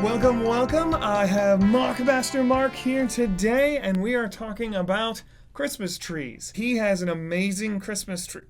Welcome, welcome. I have Mockmaster Mark here today, and we are talking about Christmas trees. He has an amazing Christmas tree.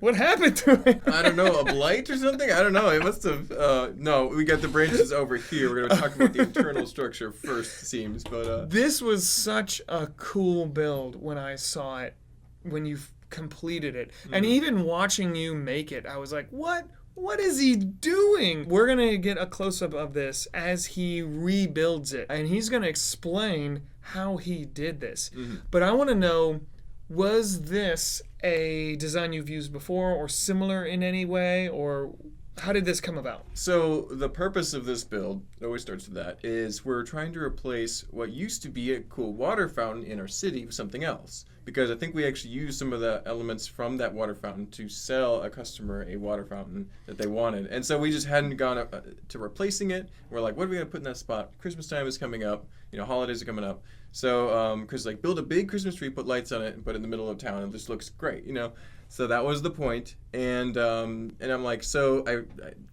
What happened to it? I don't know, a blight or something? I don't know. It must have. No, we got the branches over here. We're going to talk about the internal structure first, it seems. But This was such a cool build when I saw it, when you completed it. And even watching you make it, I was like, what? What is he doing? We're going to get a close-up of this as he rebuilds it. And he's going to explain how he did this. But I want to know, was this a design you've used before or similar in any way? Or how did this come about? So the purpose of this build, it always starts with that, is we're trying to replace what used to be a cool water fountain in our city with something else. Because I think we actually used some of the elements from that water fountain to sell a customer a water fountain that they wanted. And so we just hadn't gone to replacing it. We're like, what are we going to put in that spot? Christmas time is coming up. You know, holidays are coming up. So, because like build a big Christmas tree, put lights on it, and put it in the middle of town. It just looks great, you know. So that was the point. And I'm like, so I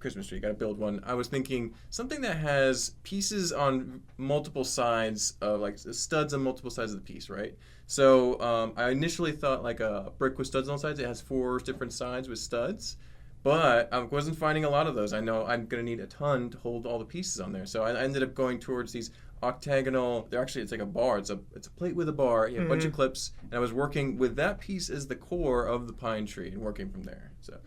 Christmas tree, got to build one. I was thinking something that has pieces on multiple sides of like studs on multiple sides of the piece, right? So I initially thought like a brick with studs on sides. It has 4 different sides with studs, but I wasn't finding a lot of those. I know I'm going to need a ton to hold all the pieces on there. So I ended up going towards these octagonal. It's like a bar. It's a plate with a bar. You have a bunch of clips, and I was working with that piece as the core of the pine tree and working from there. So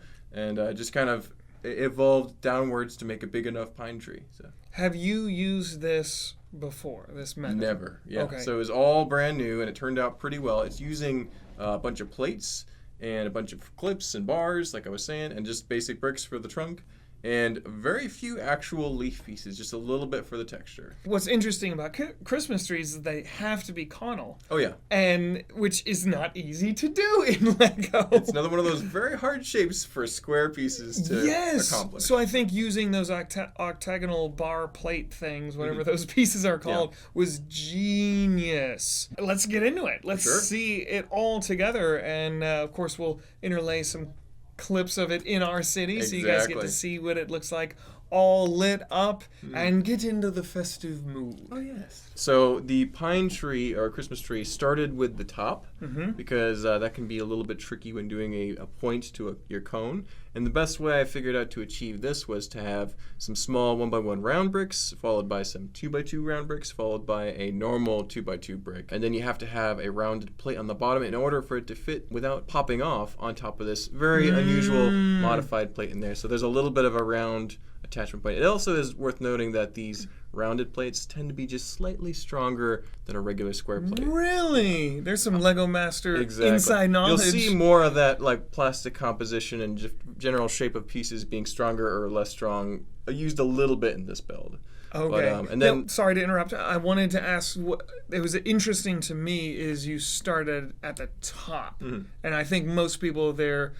just kind of evolved downwards to make a big enough pine tree. So Have you used this before, this method? never. Yeah. Okay. So it was all brand new, and it turned out pretty well. It's using a bunch of plates and a bunch of clips and bars, like I was saying, and just basic bricks for the trunk. And very few actual leaf pieces, just a little bit for the texture. What's interesting about Christmas trees is they have to be conal. Oh, yeah. And which is not easy to do in Lego. It's another one of those very hard shapes for square pieces to accomplish. So I think using those octagonal bar plate things, whatever those pieces are called, was genius. Let's get into it. Let's see it all together. And of course, we'll interlay some clips of it in our city, so you guys get to see what it looks like all lit up and get into the festive mood. Oh, yes. So the pine tree or Christmas tree started with the top because that can be a little bit tricky when doing a point to your cone. And the best way I figured out to achieve this was to have some small 1x1 round bricks, followed by some 2x2 round bricks, followed by a normal 2x2 brick. And then you have to have a rounded plate on the bottom in order for it to fit without popping off on top of this very unusual modified plate in there. So there's a little bit of a round attachment point. It also is worth noting that these rounded plates tend to be just slightly stronger than a regular square plate. Really? There's some Lego Master inside knowledge. You'll see more of that like plastic composition and just general shape of pieces being stronger or less strong. I used a little bit in this build. Okay. But, and then, sorry to interrupt. I wanted to ask, what it was interesting to me is you started at the top. And I think most people, their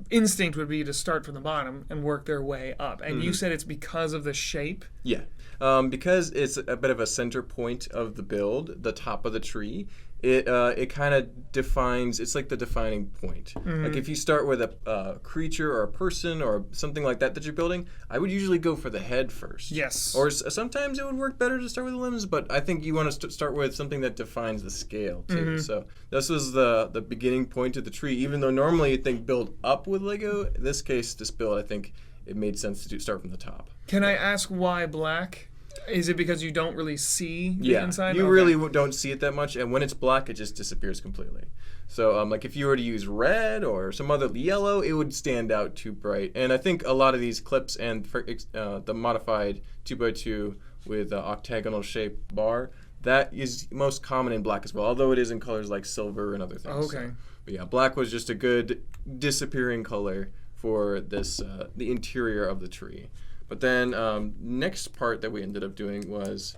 instinct would be to start from the bottom and work their way up. And you said it's because of the shape? Yeah. Because it's a bit of a center point of the build, the top of the tree, it kind of defines, it's like the defining point. Like if you start with a creature or a person or something like that you're building, I would usually go for the head first. Yes. Or sometimes it would work better to start with the limbs, but I think you want to start with something that defines the scale too. So this was the beginning point of the tree, even though normally you'd think build up with Lego. In this case, this build, I think it made sense to start from the top. Can I ask why black? Is it because you don't really see the inside? You really don't see it that much, and when it's black, it just disappears completely. So, like if you were to use red or some other yellow, it would stand out too bright. And I think a lot of these clips and the modified 2x2 with octagonal shaped bar, that is most common in black as well, although it is in colors like silver and other things. Okay. So, but yeah, black was just a good disappearing color for this the interior of the tree. But then next part that we ended up doing was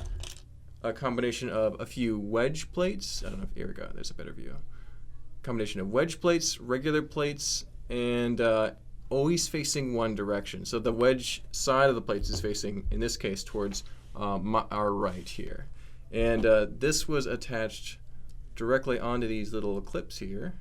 a combination of a few wedge plates. I don't know if, here we go, there's a better view. Combination of wedge plates, regular plates, and always facing one direction. So the wedge side of the plates is facing, in this case, towards our right here. And this was attached directly onto these little clips here,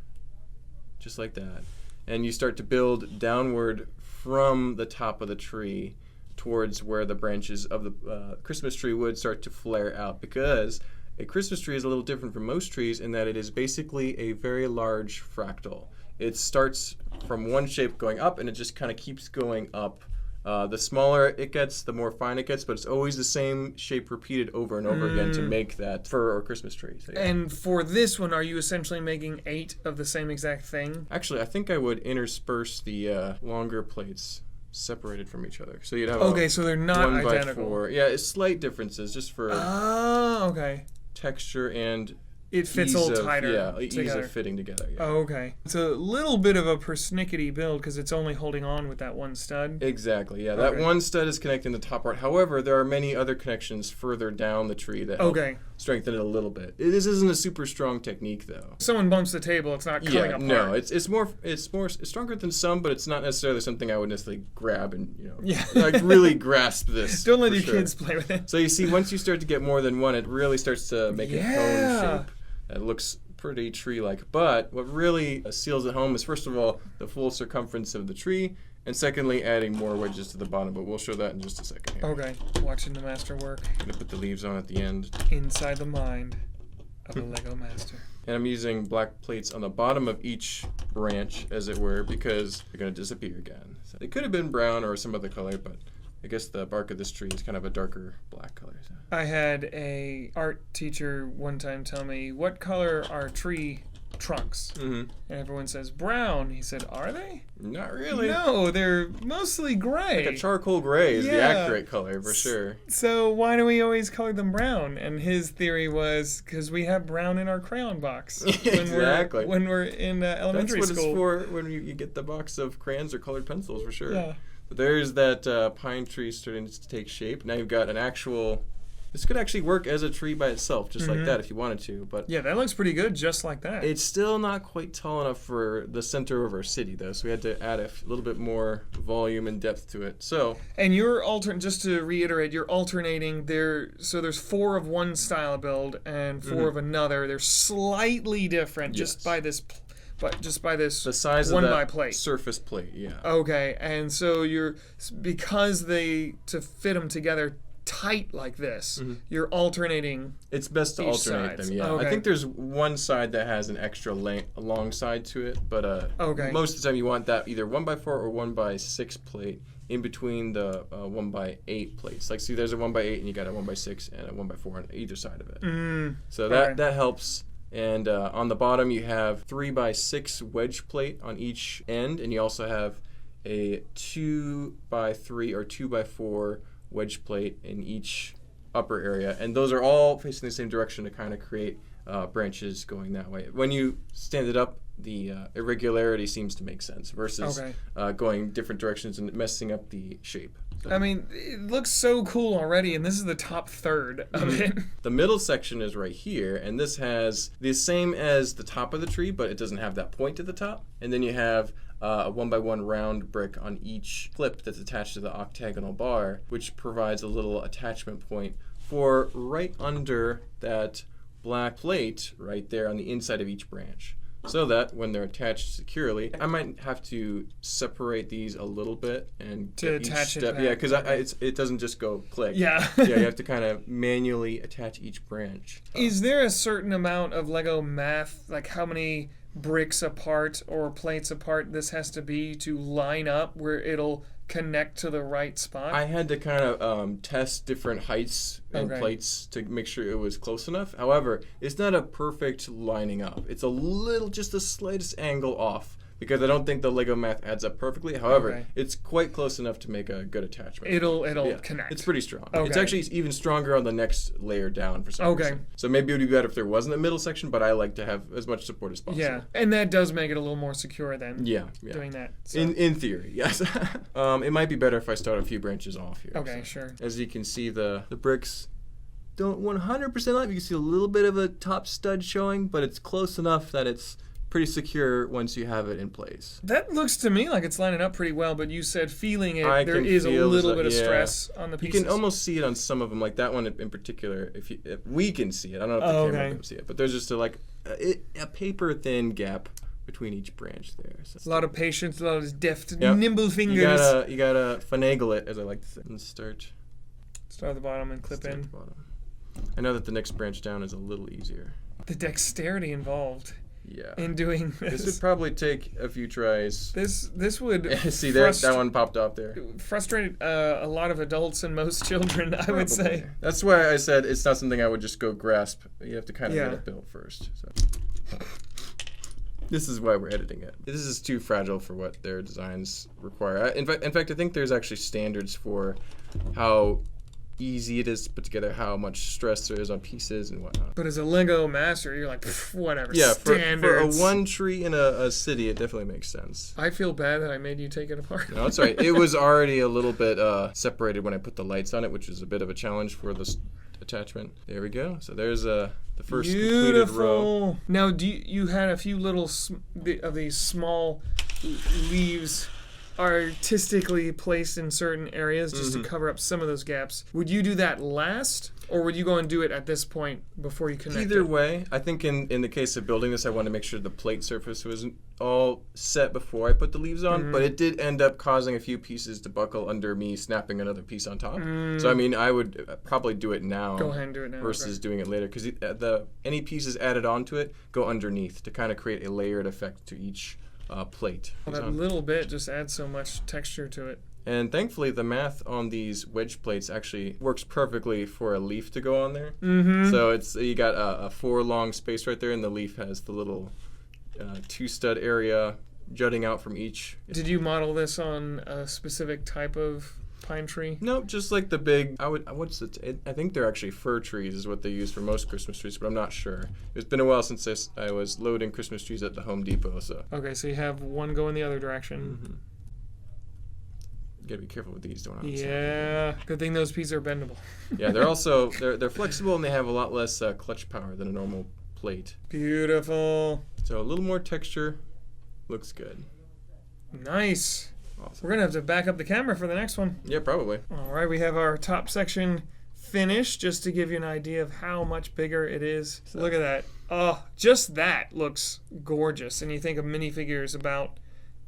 just like that. And you start to build downward from the top of the tree towards where the branches of the Christmas tree would start to flare out, because a Christmas tree is a little different from most trees in that it is basically a very large fractal. It starts from one shape going up, and it just kind of keeps going up. The smaller it gets, the more fine it gets, but it's always the same shape repeated over and over again to make that fir or Christmas tree. So, yeah. And for this one, are you essentially making 8 of the same exact thing? Actually, I think I would intersperse the longer plates separated from each other. So you'd have so they're not 1 by identical. 4. Yeah, it's slight differences just for texture and it fits a little tighter ease together. of fitting together. Yeah. Oh, okay. It's a little bit of a persnickety build because it's only holding on with that one stud. Exactly, yeah. That one stud is connecting the top part. However, there are many other connections further down the tree that help strengthen it a little bit. This isn't a super strong technique, though. If someone bumps the table, it's not coming apart. No, it's stronger than some, but it's not necessarily something I would necessarily grab and like really grasp this. Don't let your kids play with it. So you see, once you start to get more than one, it really starts to make a cone shape. It looks pretty tree-like, but what really seals it home is, first of all, the full circumference of the tree, and secondly, adding more wedges to the bottom, but we'll show that in just a second here. Okay, watching the master work. I'm gonna put the leaves on at the end. Inside the mind of a Lego master. And I'm using black plates on the bottom of each branch, as it were, because they're gonna disappear again. So they could have been brown or some other color, but I guess the bark of this tree is kind of a darker black color. So. I had a art teacher one time tell me, what color are tree trunks? And everyone says brown. He said, are they? Not really. No, they're mostly gray. Like a charcoal gray is the accurate color for sure. So why do we always color them brown? And his theory was because we have brown in our crayon box. Exactly. When we're in elementary school. That's what it's for when you get the box of crayons or colored pencils for sure. Yeah. But there's that pine tree starting to take shape. Now you've got an actual... This could actually work as a tree by itself, just like that, if you wanted to. But yeah, that looks pretty good, just like that. It's still not quite tall enough for the center of our city, though, so we had to add a little bit more volume and depth to it. So. And you're just to reiterate, you're alternating there. So there's 4 of one style build and 4 of another. They're slightly different, just by this. But just by this the size one of that by plate. Surface plate, yeah. Okay, and so because to fit them together tight like this, you're alternating. It's best to alternate them, yeah. Okay. I think there's one side that has an extra long side to it, but most of the time you want that either 1x4 or 1x6 plate in between the 1x8 plates. Like, see, there's a 1x8 and you got a 1x6 and a 1x4 on either side of it. So that helps. And on the bottom, you have 3x6 wedge plate on each end, and you also have a 2x3 or 2x4 wedge plate in each upper area. And those are all facing the same direction to kind of create branches going that way. When you stand it up, the irregularity seems to make sense versus going different directions and messing up the shape. So. I mean, it looks so cool already, and this is the top third of it. The middle section is right here, and this has the same as the top of the tree, but it doesn't have that point at the top. And then you have a 1x1 round brick on each clip that's attached to the octagonal bar, which provides a little attachment point for right under that black plate right there on the inside of each branch. So that when they're attached securely, I might have to separate these a little bit and to attach each step. Yeah, because it doesn't just go click. Yeah. Yeah, you have to kind of manually attach each branch. Is there a certain amount of Lego math, like how many bricks apart or plates apart this has to be to line up where it'll connect to the right spot? I had to kind of test different heights and plates to make sure it was close enough. However, it's not a perfect lining up. It's just the slightest angle off, because I don't think the Lego math adds up perfectly. However, it's quite close enough to make a good attachment. It'll connect. It's pretty strong. It's actually even stronger on the next layer down for some reason. So maybe it would be better if there wasn't a middle section, but I like to have as much support as possible. Yeah, and that does make it a little more secure then. Yeah. Doing that. So. In theory, yes. It might be better if I start a few branches off here. Okay, sure. As you can see, the bricks don't 100% line. You can see a little bit of a top stud showing, but it's close enough that it's pretty secure once you have it in place. That looks to me like it's lining up pretty well, but you said feeling it, there is a little bit of stress on the pieces. You can almost see it on some of them, like that one in particular. If we can see it, I don't know if the camera can see it, but there's just a paper thin gap between each branch there. So A lot of patience, a lot of deft, Yep. nimble fingers. You gotta finagle it, as I like to say. And start Start at the bottom and clip at in. the bottom. I know that the next branch down is a little easier. The dexterity involved Yeah. in doing This would this. probably take a few tries. This would See that one popped off there. frustrate a lot of adults and most children, I would say. Probably. That's why I said it's not something I would just go grasp. You have to kind of Yeah. get it built first. So. This is why we're editing it. This is too fragile for what their designs require. In fact, I think there's actually standards for how easy it is to put together, how much stress there is on pieces and whatnot. But as a Lego master, you're like, whatever, Yeah, for a standards. one tree in a city, it definitely makes sense. I feel bad that I made you take it apart. No, that's right. It was already a little bit separated when I put the lights on it, which is a bit of a challenge for this attachment. There we go. So there's the first completed row. Beautiful. Now, you had a few little of these small leaves artistically placed in certain areas just to cover up some of those gaps. Would you do that last, or would you go and do it at this point before you connect Either it? way, I think in the case of building this, I wanted to make sure the plate surface was all set before I put the leaves on, but it did end up causing a few pieces to buckle under me snapping another piece on top. So I mean, I would probably do it now. Go ahead and do it now. Versus doing it later, because any pieces added onto it go underneath to kind of create a layered effect to each plate. Well, that little bit just adds so much texture to it. And thankfully, the math on these wedge plates actually works perfectly for a leaf to go on there. So you got a 4 long space right there, and the leaf has the little 2 stud area jutting out from each. Did you model this on a specific type of pine tree? No, just like the big. I think they're actually fir trees is what they use for most Christmas trees, but I'm not sure. It's been a while since I was loading Christmas trees at the Home Depot, so. Okay, so you have one going the other direction. You gotta be careful with these, don't I? Yeah, good thing those pieces are bendable. Yeah, they're also they're flexible and they have a lot less clutch power than a normal plate. Beautiful. So a little more texture, looks good. Nice. Awesome. We're gonna have to back up the camera for the next one. Yeah, probably. All right, we have our top section finished, just to give you an idea of how much bigger it is. So look at that. Oh, just that looks gorgeous. And you think of minifigures about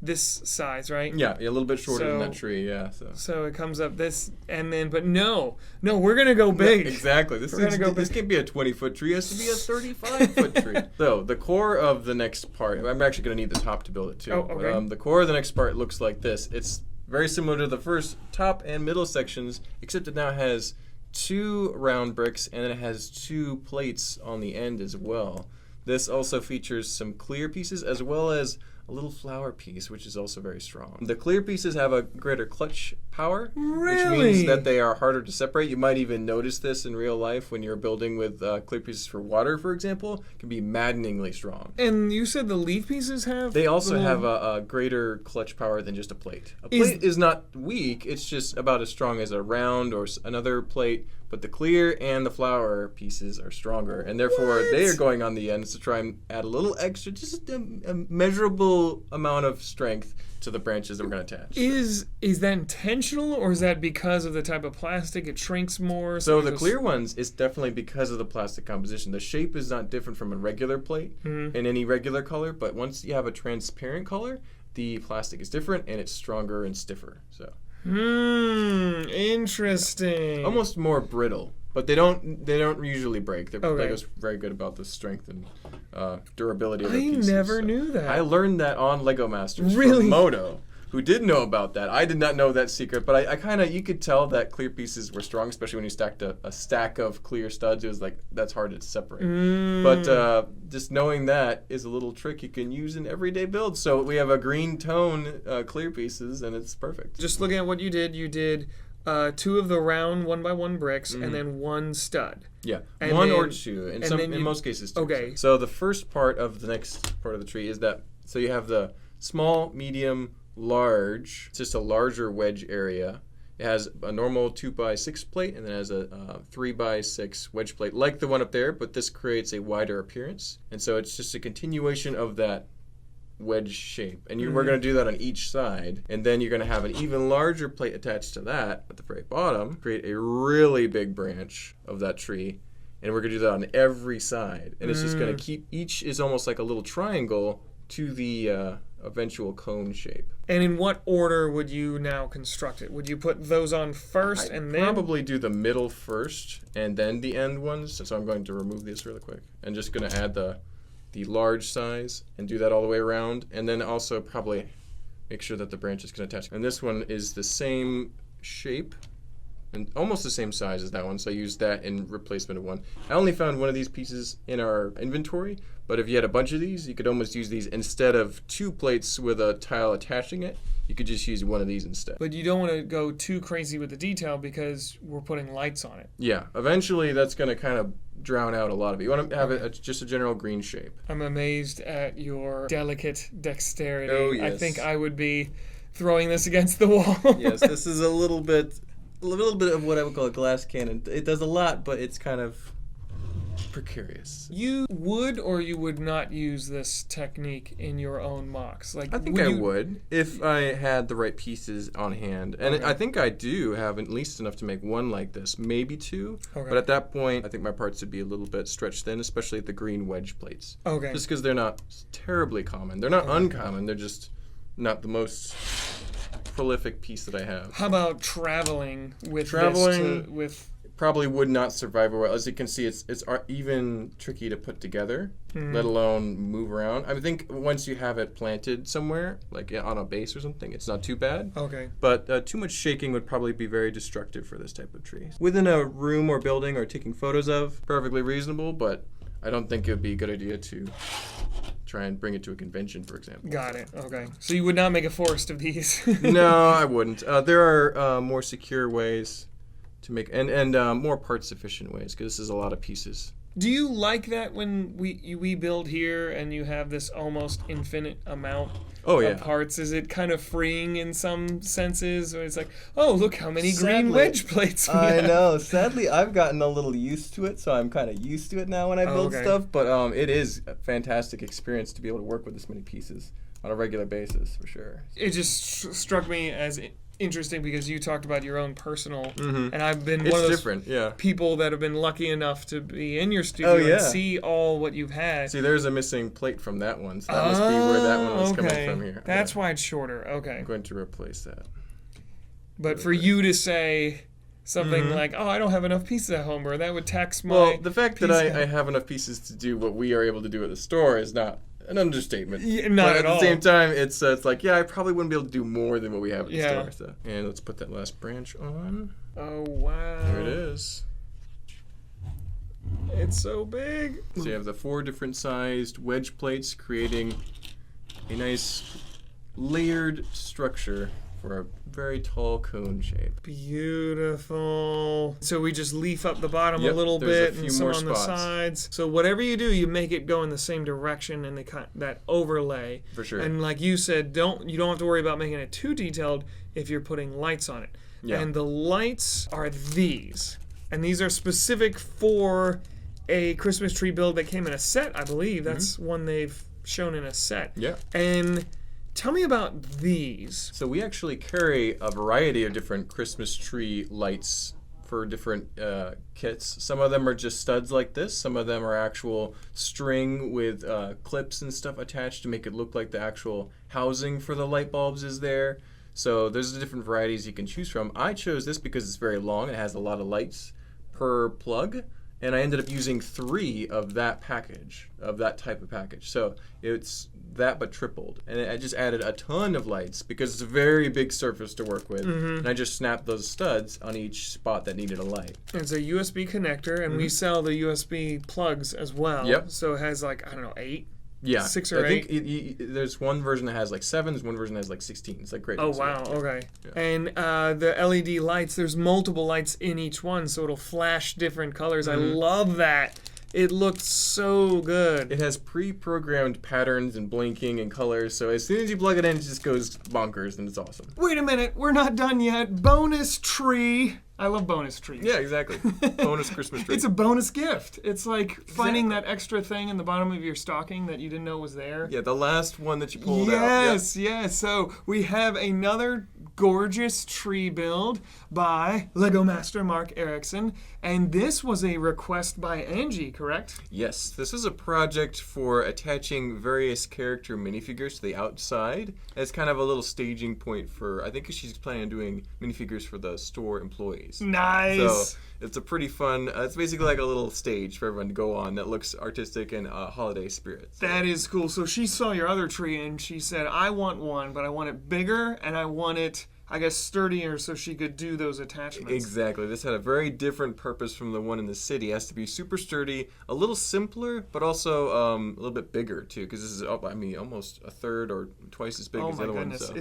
this size, right? Yeah, a little bit shorter than So- that tree. Yeah, So it comes up this, and then, but no, we're gonna go big. Exactly. This can't be a 20-foot tree. It has to be a 35-foot tree. So the core of the next part, I'm actually going to need the top to build it too. Oh, okay. But, the core of the next part looks like this. It's very similar to the first top and middle sections, except it now has 2 round bricks, and then it has 2 plates on the end as well. This also features some clear pieces as well as a little flower piece, which is also very strong. The clear pieces have a greater clutch power, which means that they are harder to separate. You might even notice this in real life when you're building with clear pieces for water, for example. It can be maddeningly strong. And you said the leaf pieces have? They also little- have a greater clutch power than just a plate. A plate is not weak, it's just about as strong as a round or another plate, but the clear and the flower pieces are stronger, and therefore they are going on the ends to try and add a little extra, just a measurable amount of strength to the branches that we're going to attach. Is that intentional, or is that because of the type of plastic? It shrinks more. So the there's- clear ones is definitely because of the plastic composition. The shape is not different from a regular plate in any regular color, but once you have a transparent color, the plastic is different and it's stronger and stiffer. So interesting. almost more brittle, but they don't usually break. They're Okay. Lego's very good about the strength and durability of their I pieces. never So knew that. I learned that on Lego Masters Really? from Moto, who did know about that. I did not know that secret, but I kind of, you could tell that clear pieces were strong, especially when you stacked a stack of clear studs. It was like, that's hard to separate. But just knowing that is a little trick you can use in everyday builds. So we have a green tone clear pieces, and it's perfect. Just looking at what you did 2 of the round 1x1 bricks and then 1 stud. Yeah, And one then- or 2, and in then you- most cases 2. Okay. So the first part of the next part of the tree is that, so you have the small, medium, large. It's just a larger wedge area. It has a normal 2x6 plate, and then has a 3x6 wedge plate, like the one up there, but this creates a wider appearance. And so it's just a continuation of that wedge shape. And we're going to do that on each side. And then you're going to have an even larger plate attached to that at the very bottom, create a really big branch of that tree. And we're going to do that on every side. And it's just going to keep, each is almost like a little triangle to the eventual cone shape. And in what order would you now construct it? Would you put those on first and then? Probably do the middle first and then the end ones. So I'm going to remove this really quick and just going to add the large size and do that all the way around, and then also probably make sure that the branches can attach. And this one is the same shape and almost the same size as that one, so I used that in replacement of one. I only found one of these pieces in our inventory, but if you had a bunch of these, you could almost use these instead of 2 plates with a tile attaching it. You could just use one of these instead. But you don't want to go too crazy with the detail because we're putting lights on it. Yeah, eventually that's going to kind of drown out a lot of it. You want to have it just a general green shape. I'm amazed at your delicate dexterity. Oh, yes. I think I would be throwing this against the wall. Yes, this is a little bit of what I would call a glass cannon. It does a lot, but it's kind of precarious. You would or you would not use this technique in your own mocks? Like, I think I would if I had the right pieces on hand. And Okay. I think I do have at least enough to make one like this, maybe 2. Okay. But at that point, I think my parts would be a little bit stretched thin, especially at the green wedge plates. Okay. Just because they're not terribly common. They're not uncommon, they're just not the most prolific piece that I have. How about traveling with Traveling- with Probably would not survive well. As you can see, it's even tricky to put together, let alone move around. I think once you have it planted somewhere, like on a base or something, it's not too bad. Okay. But too much shaking would probably be very destructive for this type of tree. Within a room or building or taking photos of, perfectly reasonable, but I don't think it would be a good idea to try and bring it to a convention, for example. Got it. Okay. So you would not make a forest of these. No, I wouldn't. There are more secure ways to make, and more parts efficient ways, because this is a lot of pieces. Do you like that when we build here and you have this almost infinite amount of parts? Is it kind of freeing in some senses? Or it's like, oh, look how many green Sadly, wedge plates we I have. know. Sadly, I've gotten a little used to it, so I'm kind of used to it now when I build Okay. stuff. But it is a fantastic experience to be able to work with this many pieces on a regular basis, for sure. It just struck me as interesting because you talked about your own personal, Mhm. and I've been It's one of those different, yeah. people that have been lucky enough to be in your studio Oh, yeah. and see all what you've had. See, there's a missing plate from that one, so that must be where that one was coming from here. That's Yeah. why it's shorter. Okay. I'm going to replace that. But for you to say something like, "Oh, I don't have enough pieces at home," or that would tax my. Well, the fact that piece I count. have enough pieces to do what we are able to do at the store is not an understatement. Yeah, not but at at all. the same time, it's like, yeah, I probably wouldn't be able to do more than what we have at the Yeah. store. So. And let's put that last branch on. Oh wow! There it is. It's so big. So you have the 4 different sized wedge plates creating a nice layered structure for a very tall cone shape. Beautiful. So we just leaf up the bottom Yep, a little there's a bit few and some more on the spots. sides. So whatever you do, you make it go in the same direction and that overlay. For sure. And like you said, you don't have to worry about making it too detailed if you're putting lights on it. Yeah. And the lights are these. And these are specific for a Christmas tree build that came in a set, I believe. That's one they've shown in a set. Yeah. And tell me about these. So we actually carry a variety of different Christmas tree lights for different kits. Some of them are just studs like this. Some of them are actual string with clips and stuff attached to make it look like the actual housing for the light bulbs is there. So there's different varieties you can choose from. I chose this because it's very long and it has a lot of lights per plug. And I ended up using 3 of that package, of that type of package. So it's that but tripled. And I just added a ton of lights because it's a very big surface to work with. And I just snapped those studs on each spot that needed a light. It's a USB connector, and we sell the USB plugs as well. Yep. So it has like, I don't know, 8? Yeah. 6 or I 8? think there's one version that has like 7, there's one version that has like 16. It's like great. Oh, wow. Okay. Yeah. And the LED lights, there's multiple lights in each one, so it'll flash different colors. I love that. It looked so good. It has pre-programmed patterns and blinking and colors, so as soon as you plug it in, it just goes bonkers, and it's awesome. Wait a minute. We're not done yet. Bonus tree. I love bonus trees. Yeah, exactly. Bonus Christmas tree. It's a bonus gift. It's like finding that extra thing in the bottom of your stocking that you didn't know was there. Yeah, the last one that you pulled out. Yes, yes. So we have another gorgeous tree build by Lego Master Mark Erickson. And this was a request by Angie, correct? Yes, this is a project for attaching various character minifigures to the outside as kind of a little staging point for, I think she's planning on doing minifigures for the store employees. Nice. So it's a pretty fun, it's basically like a little stage for everyone to go on that looks artistic and holiday spirit. So. That is cool. So she saw your other tree and she said, I want one, but I want it bigger and I want it, I guess, sturdier so she could do those attachments. Exactly. This had a very different purpose from the one in the city. It has to be super sturdy, a little simpler, but also a little bit bigger too, because this is, almost a third or twice as big as the other one. So.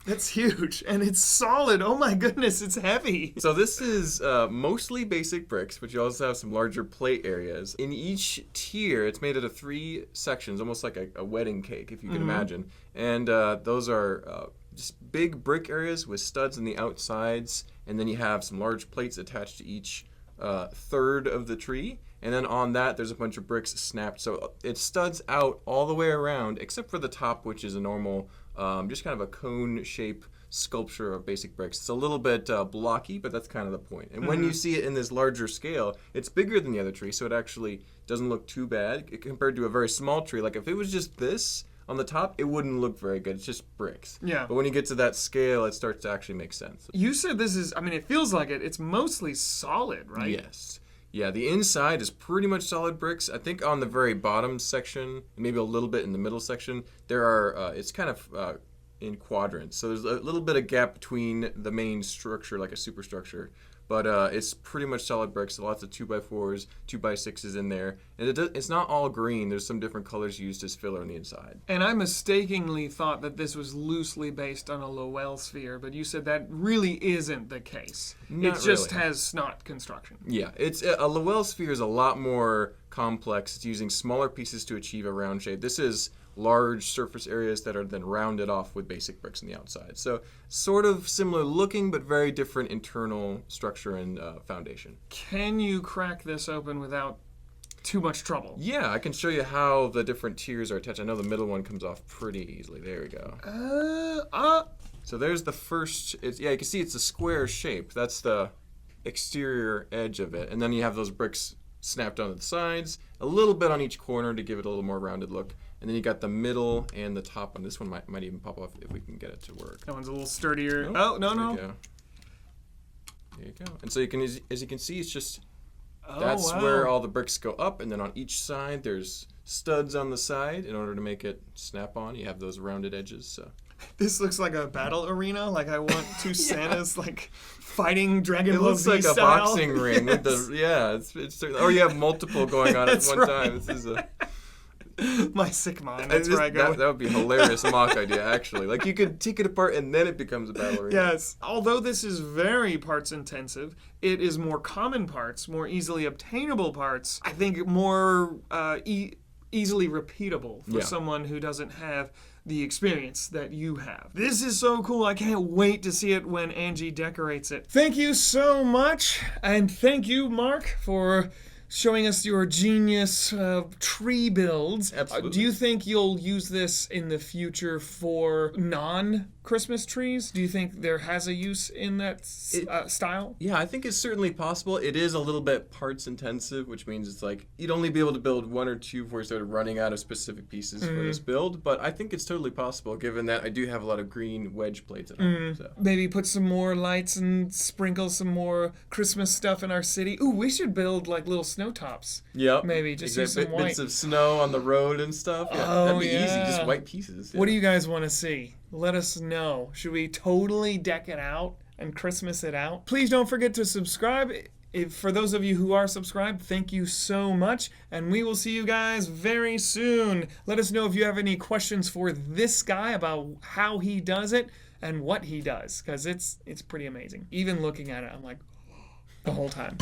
It's huge and it's solid. Oh my goodness, it's heavy. So this is mostly basic bricks, but you also have some larger plate areas. In each tier, it's made out of 3 sections, almost like a wedding cake, if you can imagine. And those are just big brick areas with studs on the outsides, and then you have some large plates attached to each third of the tree. And then on that, there's a bunch of bricks snapped. So it studs out all the way around, except for the top, which is a normal, just kind of a cone shape sculpture of basic bricks. It's a little bit blocky, but that's kind of the point. And when you see it in this larger scale, it's bigger than the other tree, so it actually doesn't look too bad compared to a very small tree. Like if it was just this on the top, it wouldn't look very good. It's just bricks. Yeah. But when you get to that scale, it starts to actually make sense. You said this is, it feels like it. It's mostly solid, right? Yes. Yeah, the inside is pretty much solid bricks. I think on the very bottom section, maybe a little bit in the middle section, there are, it's kind of in quadrants. So there's a little bit of gap between the main structure, like a superstructure. But it's pretty much solid bricks. Lots of 2x4s, 2x6s in there. And it's not all green. There's some different colors used as filler on the inside. And I mistakenly thought that this was loosely based on a Lowell sphere, but you said that really isn't the case. Not it just really. has snot construction. Yeah, it's a Lowell sphere is a lot more complex. It's using smaller pieces to achieve a round shape. This is large surface areas that are then rounded off with basic bricks on the outside. So sort of similar looking, but very different internal structure and foundation. Can you crack this open without too much trouble? Yeah, I can show you how the different tiers are attached. I know the middle one comes off pretty easily. There we go. So there's the first, you can see it's a square shape. That's the exterior edge of it. And then you have those bricks snapped onto the sides, a little bit on each corner to give it a little more rounded look. And then you got the middle and the top one. This one might even pop off if we can get it to work. That one's a little sturdier. Oh, no. There you go. And so you can, as you can see, it's just, Oh, that's wow. where all the bricks go up. And then on each side, there's studs on the side in order to make it snap on. You have those rounded edges. So This looks like a battle arena. Like I want two Santas like fighting Dragon it Ball looks Z like a style. boxing ring with the it's or you have multiple going on at That's one time. This is a My sick mind. That's where I go. that would be a hilarious mock idea, actually. Like, you could take it apart and then it becomes a battle arena. Yes. Although this is very parts intensive, it is more common parts, more easily obtainable parts. I think more easily repeatable for Yeah. someone who doesn't have the experience that you have. This is so cool. I can't wait to see it when Angie decorates it. Thank you so much. And thank you, Mark, for showing us your genius tree builds. Absolutely. Do you think you'll use this in the future for non-Christmas trees? Do you think there has a use in that style? Yeah, I think it's certainly possible. It is a little bit parts intensive, which means it's like you'd only be able to build one or two before you started running out of specific pieces for this build. But I think it's totally possible, given that I do have a lot of green wedge plates at home. So. Maybe put some more lights and sprinkle some more Christmas stuff in our city. Ooh, we should build like little snow tops. Yep. Maybe just use some bits white. of snow on the road and stuff. Yeah, that'd be easy, just white pieces. Yeah. What do you guys want to see? Let us know. Should we totally deck it out and Christmas it out? Please don't forget to subscribe. For those of you who are subscribed, thank you so much. And we will see you guys very soon. Let us know if you have any questions for this guy about how he does it and what he does, because it's pretty amazing. Even looking at it, I'm like, the whole time.